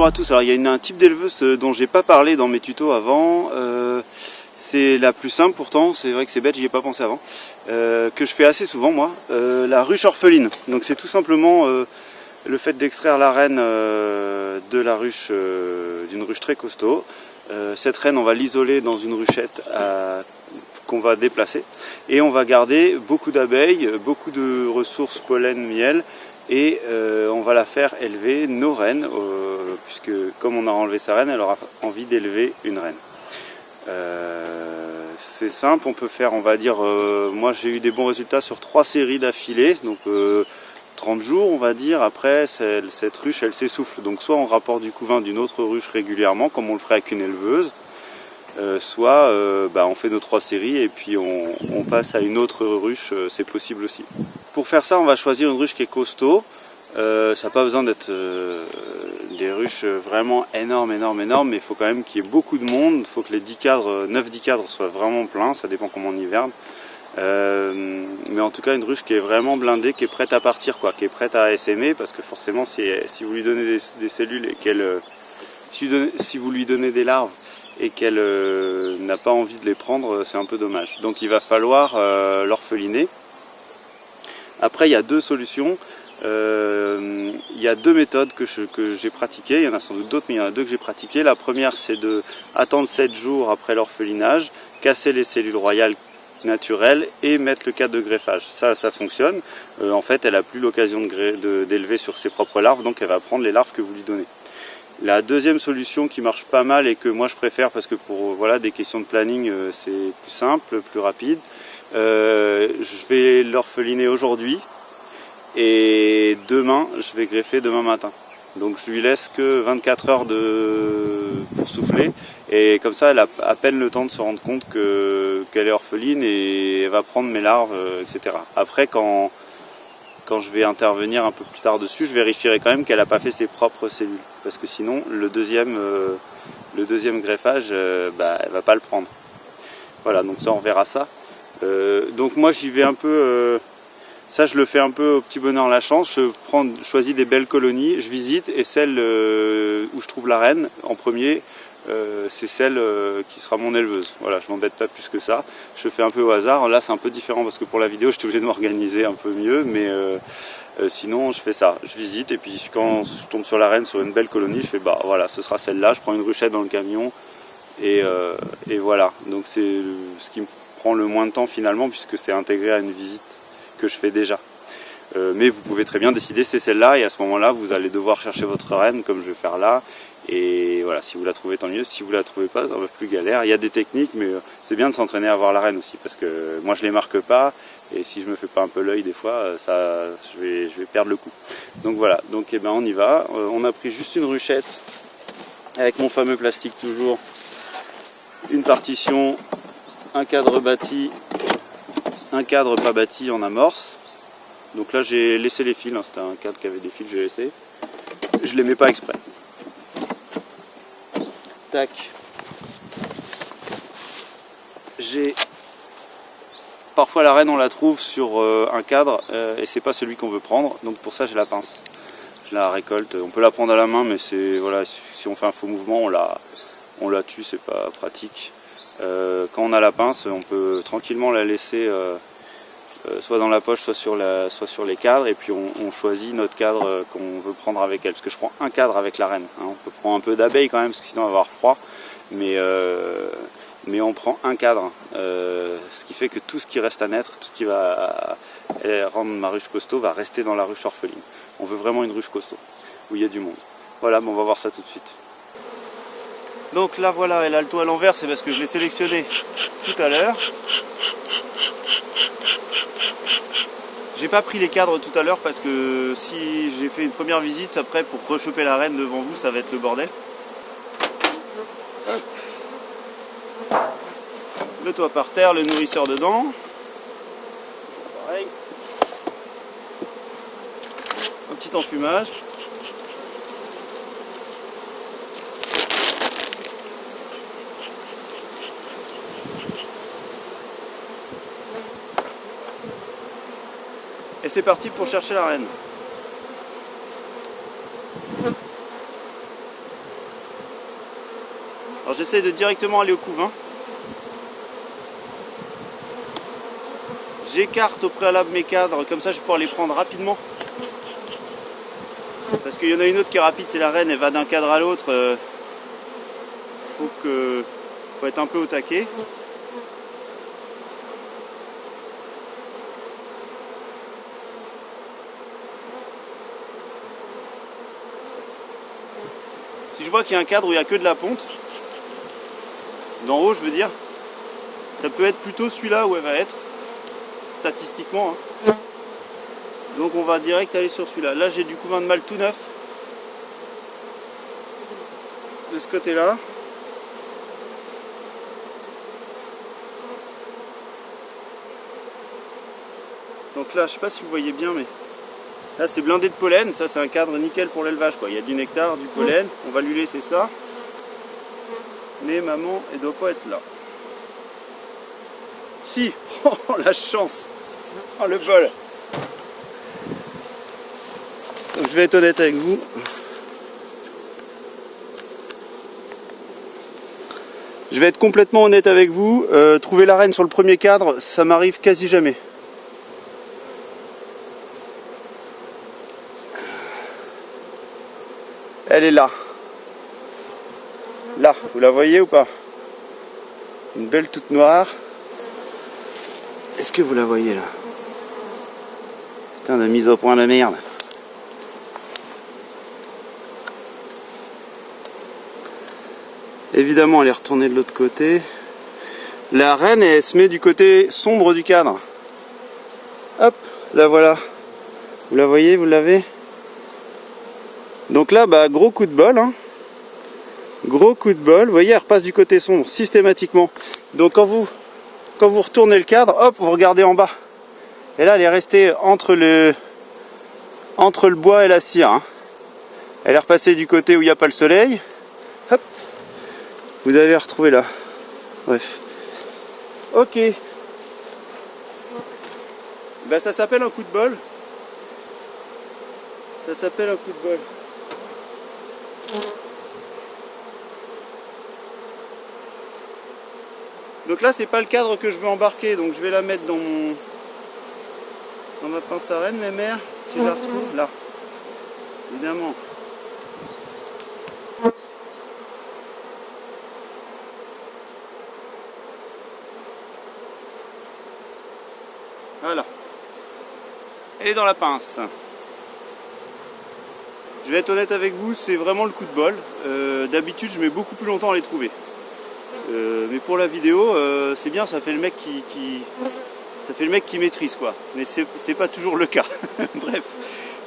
bonjour à tous. Alors il y a un type d'éleveuse dont j'ai pas parlé dans mes tutos avant. C'est la plus simple pourtant, c'est vrai que c'est bête, j'y ai pas pensé avant. Que je fais assez souvent moi, la ruche orpheline. Donc c'est tout simplement le fait d'extraire la reine de la ruche, d'une ruche très costaud. Cette reine, on va l'isoler dans une ruchette qu'on va déplacer. Et on va garder beaucoup d'abeilles, beaucoup de ressources pollen, miel. Et on va la faire élever nos reines, puisque comme on a enlevé sa reine, elle aura envie d'élever une reine. C'est simple, on peut faire, on va dire, moi j'ai eu des bons résultats sur 3 séries d'affilée, donc 30 jours on va dire. Après cette ruche elle s'essouffle, donc soit on rapporte du couvain d'une autre ruche régulièrement, comme on le ferait avec une éleveuse, soit on fait nos 3 séries et puis on passe à une autre ruche, c'est possible aussi. Pour faire ça, on va choisir une ruche qui est costaud. Ça n'a pas besoin d'être des ruches vraiment énormes, mais il faut quand même qu'il y ait beaucoup de monde. Il faut que les 9-10 cadres soient vraiment pleins, ça dépend comment on hiverne. Mais en tout cas, une ruche qui est vraiment blindée, qui est prête à partir, quoi, qui est prête à essaimer, parce que forcément, si vous lui donnez des cellules et qu'elle, si vous lui donnez des larves et qu'elle n'a pas envie de les prendre, c'est un peu dommage. Donc il va falloir l'orpheliner. Après, il y a 2 solutions. Il y a 2 méthodes que j'ai pratiquées. Il y en a sans doute d'autres, mais il y en a 2 que j'ai pratiquées. La première, c'est d'attendre 7 jours après l'orphelinage, casser les cellules royales naturelles et mettre le cadre de greffage. Ça fonctionne. En fait, elle n'a plus l'occasion d'élever sur ses propres larves, donc elle va prendre les larves que vous lui donnez. La deuxième solution qui marche pas mal et que moi je préfère parce que pour des questions de planning, c'est plus simple, plus rapide. Je vais l'orpheliner aujourd'hui et demain je vais greffer demain matin. Donc je lui laisse que 24 heures pour souffler et comme ça elle a à peine le temps de se rendre compte qu'elle est orpheline et elle va prendre mes larves, etc. Après quand je vais intervenir un peu plus tard dessus, je vérifierai quand même qu'elle n'a pas fait ses propres cellules parce que sinon le deuxième greffage, elle va pas le prendre. Voilà, donc ça on verra ça. Donc moi j'y vais un peu, ça je le fais un peu au petit bonheur la chance, je choisis des belles colonies, je visite et celle où je trouve la reine en premier, c'est celle qui sera mon éleveuse. Voilà, je m'embête pas plus que ça, je fais un peu au hasard. Là c'est un peu différent parce que pour la vidéo j'étais obligé de m'organiser un peu mieux, mais sinon je fais ça, je visite et puis quand je tombe sur la reine sur une belle colonie, je fais voilà, ce sera celle-là, je prends une ruchette dans le camion et voilà. Donc c'est ce qui me prend le moins de temps finalement puisque c'est intégré à une visite que je fais déjà. Mais vous pouvez très bien décider c'est celle-là et à ce moment-là vous allez devoir chercher votre reine comme je vais faire là et voilà, si vous la trouvez tant mieux, si vous la trouvez pas c'est un peu plus galère. Il y a des techniques mais c'est bien de s'entraîner à voir la reine aussi parce que moi je les marque pas et si je me fais pas un peu l'œil des fois je vais perdre le coup. Donc voilà, donc on y va. On a pris juste une ruchette avec mon fameux plastique toujours, une partition, un cadre bâti, un cadre pas bâti en amorce. Donc là j'ai laissé les fils, c'était un cadre qui avait des fils, j'ai laissé. Je les mets pas exprès. Tac. Parfois la reine on la trouve sur un cadre et c'est pas celui qu'on veut prendre, donc pour ça j'ai la pince. Je la récolte, on peut la prendre à la main mais c'est voilà, si on fait un faux mouvement on la tue, c'est pas pratique. Quand on a la pince, on peut tranquillement la laisser soit dans la poche, soit sur les cadres, et puis on choisit notre cadre qu'on veut prendre avec elle. Parce que je prends un cadre avec la reine. Hein. On peut prendre un peu d'abeilles quand même, parce que sinon on va avoir froid. Mais on prend un cadre. Ce qui fait que tout ce qui reste à naître, tout ce qui va rendre ma ruche costaud, va rester dans la ruche orpheline. On veut vraiment une ruche costaud, où il y a du monde. Voilà, on va voir ça tout de suite. Donc là voilà, elle a le toit à l'envers, c'est parce que je l'ai sélectionné tout à l'heure. J'ai pas pris les cadres tout à l'heure parce que si j'ai fait une première visite, après pour rechoper la reine devant vous, ça va être le bordel. Hop. Le toit par terre, le nourrisseur dedans. Pareil. Un petit enfumage. Et c'est parti pour chercher la reine. Alors j'essaye de directement aller au couvain. J'écarte au préalable mes cadres, comme ça je vais pouvoir les prendre rapidement. Parce qu'il y en a une autre qui est rapide, c'est la reine, elle va d'un cadre à l'autre. Faut être un peu au taquet. Si je vois qu'il y a un cadre où il n'y a que de la ponte, d'en haut je veux dire, ça peut être plutôt celui-là où elle va être, statistiquement. Hein. Donc on va direct aller sur celui-là. Là j'ai du couvain de mâle tout neuf. De ce côté-là. Donc là je sais pas si vous voyez bien, mais là c'est blindé de pollen. Ça c'est un cadre nickel pour l'élevage quoi. Il y a du nectar, du pollen. On va lui laisser ça. Mais maman elle doit pas être là. Si. Oh la chance. Oh le bol. Donc je vais être honnête avec vous. Je vais être complètement honnête avec vous. Trouver la reine sur le premier cadre, ça m'arrive quasi jamais. Elle est là. Là, vous la voyez ou pas? Une belle toute noire. Est-ce que vous la voyez là? Putain de mise au point la merde. Évidemment elle est retournée de l'autre côté. La reine elle se met du côté sombre du cadre. Hop, la voilà. Vous la voyez, vous l'avez? Donc là, bah, gros coup de bol. Hein. Gros coup de bol. Vous voyez, elle repasse du côté sombre systématiquement. Donc quand vous retournez le cadre, hop, vous regardez en bas. Et là, elle est restée entre le bois et la cire. Hein. Elle est repassée du côté où il n'y a pas le soleil. Hop, vous allez la retrouver là. Bref. Ok. Ben, ça s'appelle un coup de bol. Ça s'appelle un coup de bol. Donc là c'est pas le cadre que je veux embarquer, donc je vais la mettre dans ma pince à reine, mes mères, si je la retrouve là. Évidemment. Voilà. Elle est dans la pince. Je vais être honnête avec vous, c'est vraiment le coup de bol. D'habitude je mets beaucoup plus longtemps à les trouver. Mais pour la vidéo, c'est bien, ça fait le mec qui maîtrise quoi. Mais c'est pas toujours le cas. Bref.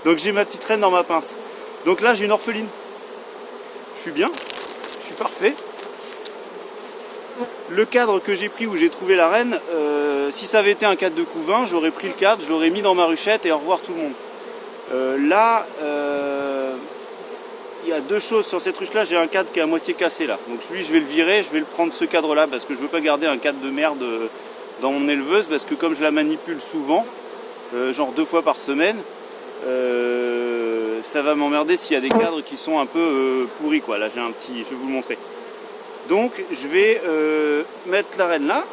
Donc j'ai ma petite reine dans ma pince. Donc là j'ai une orpheline. Je suis bien, je suis parfait. Le cadre que j'ai pris où j'ai trouvé la reine, si ça avait été un cadre de couvain, j'aurais pris le cadre, je l'aurais mis dans ma ruchette et au revoir tout le monde. Là, il y a deux choses sur cette ruche là, j'ai un cadre qui est à moitié cassé là, donc lui je vais le virer, je vais le prendre ce cadre là parce que je veux pas garder un cadre de merde dans mon éleveuse, parce que comme je la manipule souvent, genre 2 fois par semaine, ça va m'emmerder s'il y a des cadres qui sont un peu pourris quoi. Là j'ai un petit, je vais vous le montrer. Donc je vais mettre la reine là,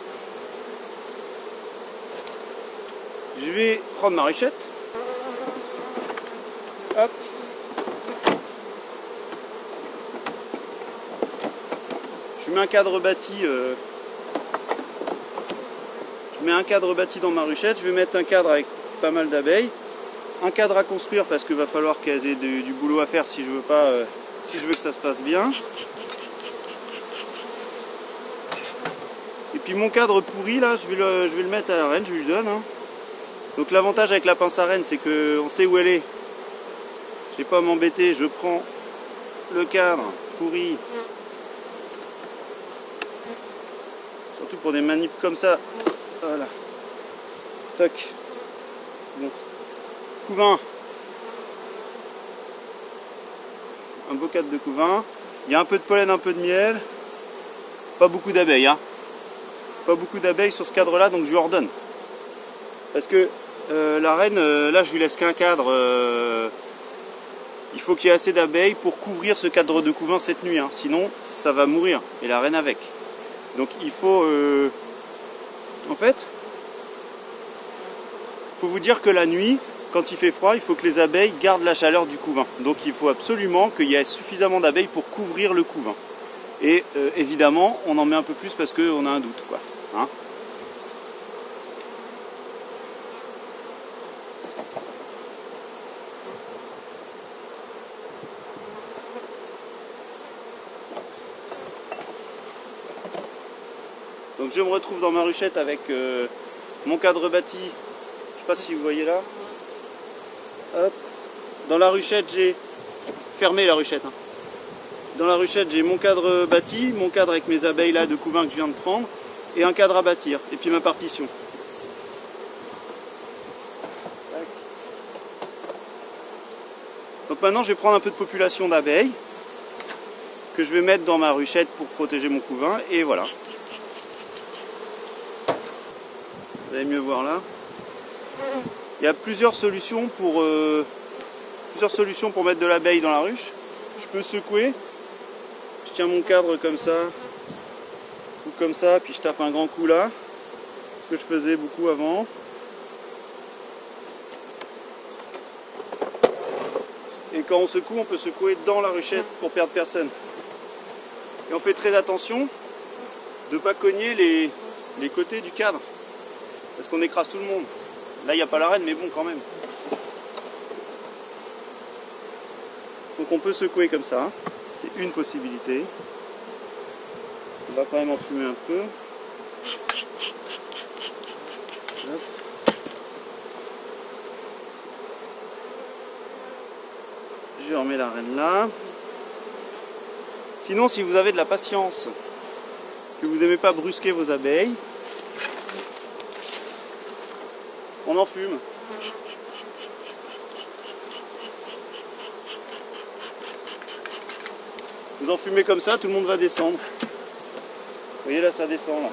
je vais prendre ma ruchette, hop. Je mets un cadre bâti, dans ma ruchette. Je vais mettre un cadre avec pas mal d'abeilles, un cadre à construire parce qu'il va falloir qu'elles aient du boulot à faire si je veux pas, si je veux que ça se passe bien. Et puis mon cadre pourri là, je vais le mettre à la reine, je lui donne. Hein. Donc l'avantage avec la pince à reine, c'est qu'on sait où elle est. Je vais pas m'embêter, je prends le cadre pourri. Surtout pour des manips comme ça. Voilà. Toc. Bon. Couvain. Un beau cadre de couvain. Il y a un peu de pollen, un peu de miel. Pas beaucoup d'abeilles. Hein. Pas beaucoup d'abeilles sur ce cadre là, donc je lui ordonne. Parce que la reine, là je lui laisse qu'un cadre il faut qu'il y ait assez d'abeilles pour couvrir ce cadre de couvain cette nuit, hein. Sinon ça va mourir, et la reine avec. Donc il faut... En fait, il faut vous dire que la nuit, quand il fait froid, il faut que les abeilles gardent la chaleur du couvain. Donc il faut absolument qu'il y ait suffisamment d'abeilles pour couvrir le couvain. Et évidemment, on en met un peu plus parce qu'on a un doute, quoi. Hein ? Donc je me retrouve dans ma ruchette avec mon cadre bâti. Je ne sais pas si vous voyez là. Hop. Dans la ruchette, j'ai fermé la ruchette. Hein. Dans la ruchette, j'ai mon cadre bâti, mon cadre avec mes abeilles là de couvain que je viens de prendre, et un cadre à bâtir, et puis ma partition. Donc maintenant, je vais prendre un peu de population d'abeilles que je vais mettre dans ma ruchette pour protéger mon couvain, et voilà. Vous allez mieux voir là. Il y a plusieurs solutions pour mettre de l'abeille dans la ruche. Je peux secouer. Je tiens mon cadre comme ça, ou comme ça, puis je tape un grand coup là. Ce que je faisais beaucoup avant. Et quand on secoue, on peut secouer dans la ruchette pour perdre personne. Et on fait très attention de ne pas cogner les côtés du cadre. Parce qu'on écrase tout le monde. Là, il n'y a pas la reine, mais bon, quand même. Donc on peut secouer comme ça. C'est une possibilité. On va quand même enfumer un peu. Hop. Je remets la reine là. Sinon, si vous avez de la patience, que vous n'aimez pas brusquer vos abeilles, on enfume. Vous enfumez comme ça, tout le monde va descendre. Vous voyez là, ça descend là.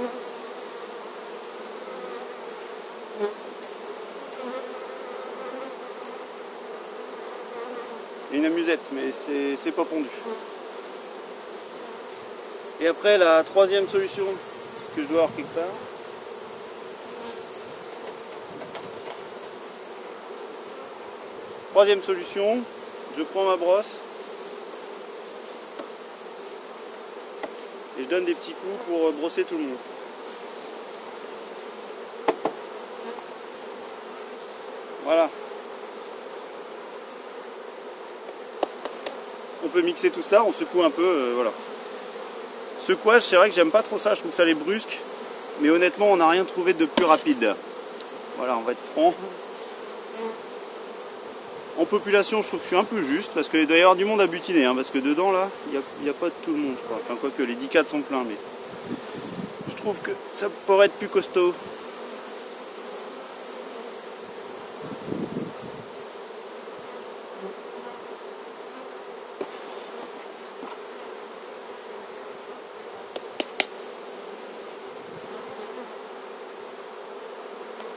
Il y a une amusette, mais c'est pas pondu. Et après, la troisième solution que je dois avoir quelque part. Troisième solution, je prends ma brosse et je donne des petits coups pour brosser tout le monde. Voilà. On peut mixer tout ça, on secoue un peu, voilà. Secouage, c'est vrai que j'aime pas trop ça, je trouve que ça les brusque, mais honnêtement, on n'a rien trouvé de plus rapide. Voilà, on va être franc. En population, je trouve que je suis un peu juste, parce qu'il doit y avoir du monde à butiner, hein, parce que dedans, là, il n'y a pas tout le monde, je crois. Enfin, quoique, les 10 cadres sont pleins, mais je trouve que ça pourrait être plus costaud.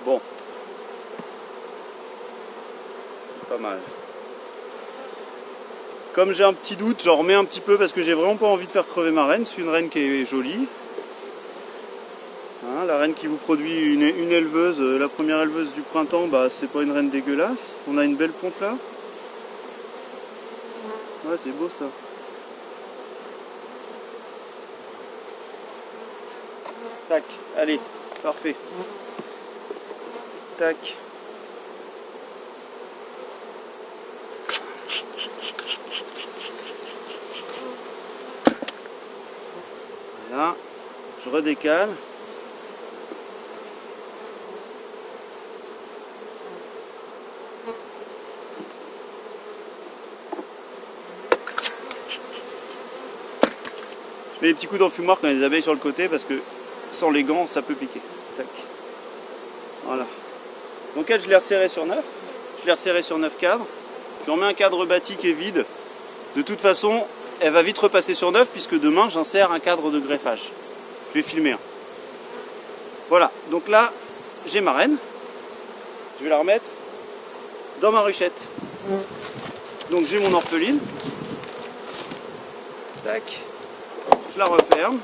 Bon. Pas mal. Comme j'ai un petit doute, j'en remets un petit peu parce que j'ai vraiment pas envie de faire crever ma reine. C'est une reine qui est jolie. Hein, la reine qui vous produit une éleveuse, la première éleveuse du printemps, bah c'est pas une reine dégueulasse. On a une belle ponte là. Ouais, c'est beau ça. Tac, allez, parfait. Tac. Là, je redécale. Je mets des petits coups d'enfumoir quand il y a des abeilles sur le côté parce que sans les gants, ça peut piquer. Tac. Voilà. Donc elle, je l'ai resserré sur 9. Je l'ai resserré sur 9 cadres. Je remets un cadre bâti qui est vide. De toute façon, elle va vite repasser sur 9 puisque demain j'insère un cadre de greffage. Je vais filmer un. Voilà, donc là j'ai ma reine. Je vais la remettre dans ma ruchette. Donc j'ai mon orpheline. Tac. Je la referme.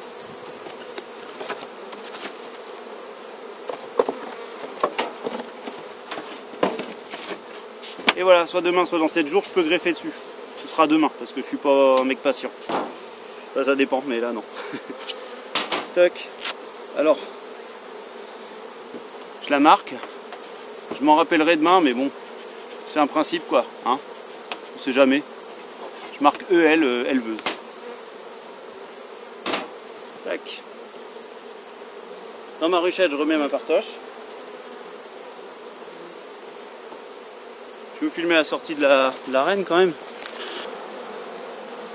Et voilà, soit demain, soit dans 7 jours, je peux greffer dessus. Ce sera demain, parce que je suis pas un mec patient. Ça dépend, mais là non. Tac. Alors, je la marque. Je m'en rappellerai demain, mais bon, c'est un principe quoi. Hein, on sait jamais. Je marque EL, éleveuse. Tac. Dans ma ruchette, je remets ma partoche. Je vais vous filmer la sortie de la reine quand même.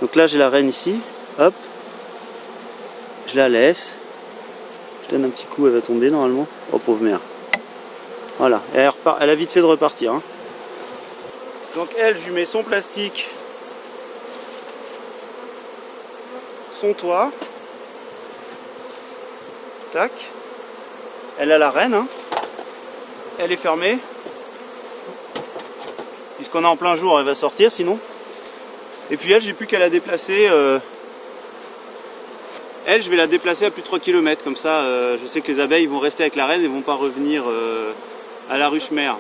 Donc là j'ai la reine ici, hop. Je la laisse. Je donne un petit coup, elle va tomber normalement. Oh pauvre mère. Voilà, et elle a vite fait de repartir. Hein. Donc elle, je lui mets son plastique, son toit. Tac. Elle a la reine. Hein. Elle est fermée. Puisqu'on est en plein jour, elle va sortir sinon. Et puis elle, j'ai plus qu'à la déplacer. Elle, je vais la déplacer à plus de 3 km. Comme ça, je sais que les abeilles vont rester avec la reine et vont pas revenir à la ruche mère.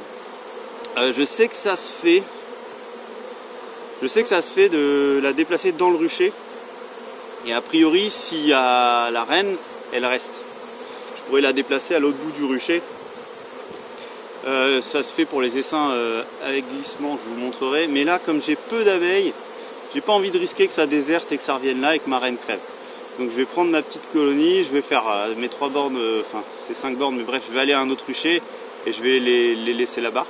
Je sais que ça se fait. Je sais que ça se fait de la déplacer dans le rucher. Et a priori, s'il y a la reine, elle reste. Je pourrais la déplacer à l'autre bout du rucher. Ça se fait pour les essaims avec glissement, je vous montrerai. Mais là, comme j'ai peu d'abeilles, j'ai pas envie de risquer que ça déserte et que ça revienne là et que ma reine crève. Donc je vais prendre ma petite colonie, je vais faire mes 3 bornes, enfin c'est 5 bornes, mais bref, je vais aller à un autre rucher et je vais les laisser là-bas.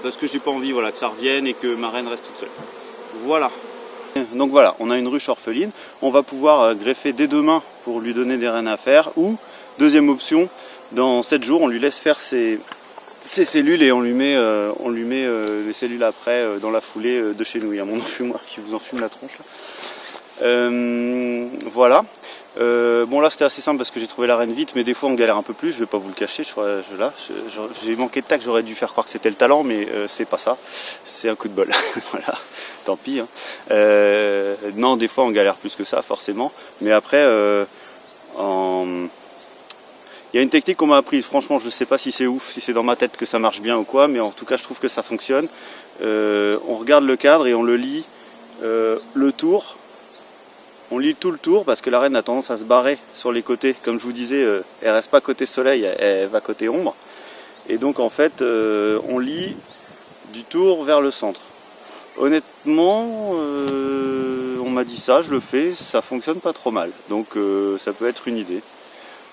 Parce que j'ai pas envie voilà, que ça revienne et que ma reine reste toute seule. Voilà. Donc voilà, on a une ruche orpheline. On va pouvoir greffer dès demain pour lui donner des reines à faire. Ou, deuxième option, dans 7 jours, on lui laisse faire ses cellules et on lui met les cellules après dans la foulée de chez nous. Il y a mon enfumoir qui vous enfume la tronche là. Voilà. Bon là c'était assez simple parce que j'ai trouvé la reine vite, mais des fois on galère un peu plus, je vais pas vous le cacher, j'ai manqué de tact, j'aurais dû faire croire que c'était le talent, mais c'est pas ça, c'est un coup de bol. Voilà, tant pis. Hein. Non, des fois on galère plus que ça forcément, mais après il y a une technique qu'on m'a apprise, franchement je sais pas si c'est ouf, si c'est dans ma tête que ça marche bien ou quoi, mais en tout cas je trouve que ça fonctionne. On regarde le cadre et on le lit le tour. On lit tout le tour parce que la reine a tendance à se barrer sur les côtés. Comme je vous disais, elle reste pas côté soleil, elle va côté ombre. Et donc en fait, on lit du tour vers le centre. Honnêtement, on m'a dit ça, je le fais, ça fonctionne pas trop mal. Donc ça peut être une idée.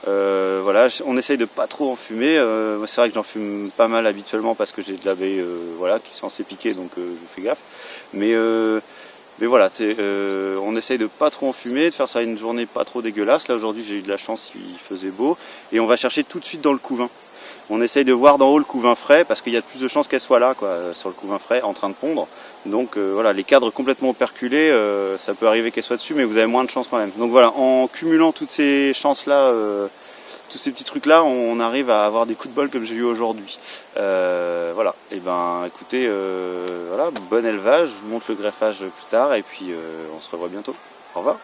Voilà, on essaye de pas trop enfumer. C'est vrai que j'en fume pas mal habituellement parce que j'ai de l'abeille voilà, qui est censée piquer, donc je fais gaffe. Mais voilà, on essaye de pas trop enfumer, de faire ça une journée pas trop dégueulasse. Là aujourd'hui j'ai eu de la chance, il faisait beau. Et on va chercher tout de suite dans le couvain. On essaye de voir d'en haut le couvain frais parce qu'il y a plus de chances qu'elle soit là, quoi, sur le couvain frais, en train de pondre. Donc voilà, les cadres complètement operculés, ça peut arriver qu'elle soit dessus, mais vous avez moins de chances quand même. Donc voilà, en cumulant toutes ces chances-là, tous ces petits trucs-là, on arrive à avoir des coups de bol comme j'ai eu aujourd'hui. Voilà, et ben écoutez, voilà, bon élevage, je vous montre le greffage plus tard et puis on se revoit bientôt. Au revoir.